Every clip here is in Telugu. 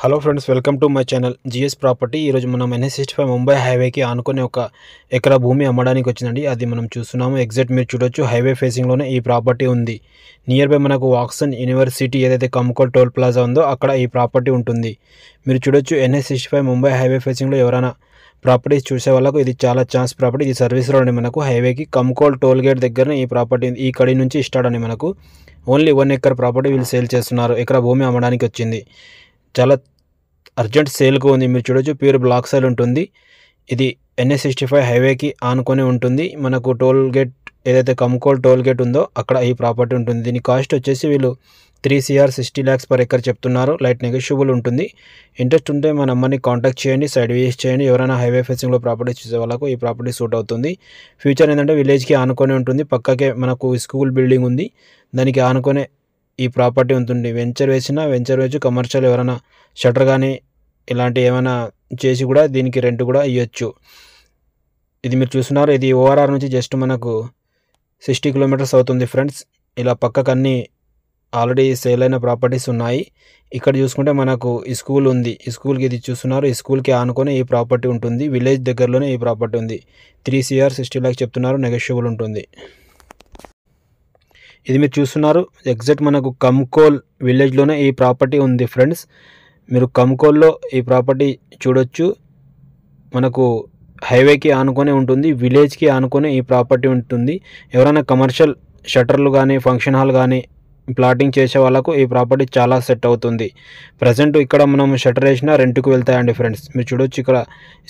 Hello friends, welcome to my channel GS property. ఈరోజు మనం NH65 ముంబై హైవేకి ఆనుకునే ఒక ఎకరా భూమి అమ్మడానికి వచ్చిందండి. అది మనం చూస్తున్నాము. ఎగ్జాక్ట్ మీరు చూడొచ్చు, హైవే ఫేసింగ్లోనే ఈ ప్రాపర్టీ ఉంది. నియర్ బై మనకు వాక్సన్ యూనివర్సిటీ ఏదైతే కమ్కోల్ టోల్ ప్లాజా ఉందో అక్కడ ఈ ప్రాపర్టీ ఉంటుంది. మీరు చూడొచ్చు, NH65 ముంబై హైవే ఫేసింగ్లో ఎవరైనా ప్రాపర్టీస్ చూసే వాళ్ళకు ఇది చాలా ఛాన్స్ ప్రాపర్టీ. ఇది సర్వీస్ రోడ్ అండి. మనకు హైవేకి కమ్కోల్ టోల్ గేట్ దగ్గరనే ఈ ప్రాపర్టీ, ఈ కడి నుంచి స్టార్ట్ అండి. మనకు ఓన్లీ 1 ఎకర్ ప్రాపర్టీ వీళ్ళు సేల్ చేస్తున్నారు. ఎకరా భూమి అమ్మడానికి వచ్చింది. చాలా అర్జెంట్ సేల్కు ఉంది. మీరు చూడొచ్చు, ప్యూర్ బ్లాక్ సైల్ ఉంటుంది. ఇది NH65 హైవేకి ఆనుకొని ఉంటుంది. మనకు టోల్ గేట్ ఏదైతే కమ్కోల్ టోల్ గేట్ ఉందో అక్కడ ఈ ప్రాపర్టీ ఉంటుంది. దీని కాస్ట్ వచ్చేసి వీళ్ళు 3 CR 60 lakhs per acre చెప్తున్నారు. లైట్ నెగోషియబుల్ ఉంటుంది. ఇంట్రెస్ట్ ఉంటే మన నెంబర్ని కాంటాక్ట్ చేయండి, సైడ్ విజిట్ చేయండి. ఎవరైనా హైవే ఫేసింగ్లో ప్రాపర్టీ చూసే వాళ్ళకు ఈ ప్రాపర్టీ సూట్ అవుతుంది. ఫ్యూచర్ ఏంటంటే విలేజ్కి ఆనుకొని ఉంటుంది. పక్కకే మనకు స్కూల్ బిల్డింగ్ ఉంది, దానికి ఆనుకొనే ఈ ప్రాపర్టీ ఉంటుంది. వెంచర్ వేయచ్చు. కమర్షియల్ ఎవరైనా షటర్ కానీ ఇలాంటి ఏమైనా చేసి కూడా దీనికి రెంట్ కూడా ఇవ్వచ్చు. ఇది మీరు చూస్తున్నారు, ఇది ORR నుంచి జస్ట్ మనకు 60 kilometers అవుతుంది ఫ్రెండ్స్. ఇలా పక్కకు అన్నీ ఆల్రెడీ సేల్ అయిన ప్రాపర్టీస్ ఉన్నాయి. ఇక్కడ చూసుకుంటే మనకు ఈ స్కూల్ ఉంది. ఈ స్కూల్కి ఇది చూస్తున్నారు, ఈ స్కూల్కి ఆనుకొని ఈ ప్రాపర్టీ ఉంటుంది. విలేజ్ దగ్గరలోనే ఈ ప్రాపర్టీ ఉంది. 3 CR 60 lakhs చెప్తున్నారు, నెగోషియబుల్ ఉంటుంది. ఇది మీరు చూస్తున్నారు, ఎగ్జాక్ట్ మనకు కమ్కోల్ విలేజ్లోనే ఈ ప్రాపర్టీ ఉంది ఫ్రెండ్స్. మీరు కమ్కోల్లో ఈ ప్రాపర్టీ చూడొచ్చు. మనకు హైవేకి ఆనుకొని ఉంటుంది, విలేజ్కి ఆనుకొని ఈ ప్రాపర్టీ ఉంటుంది. ఎవరైనా కమర్షియల్ షటర్లు కానీ ఫంక్షన్ హాల్ కానీ ప్లాటింగ్ చేసే వాళ్ళకు ఈ ప్రాపర్టీ చాలా సెట్ అవుతుంది. ప్రజెంట్ ఇక్కడ మనం షటర్ వేసినా రెంట్కు వెళ్తాయండి ఫ్రెండ్స్. మీరు చూడొచ్చు, ఇక్కడ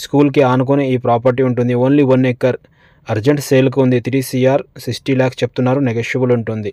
స్కూల్కి ఆనుకొని ఈ ప్రాపర్టీ ఉంటుంది. ఓన్లీ 1 ఎకర్ అర్జెంట్ సేల్కు ఉంది. 3 CR 60 lakhs చెప్తున్నారు, నెగోషియబుల్ ఉంటుంది.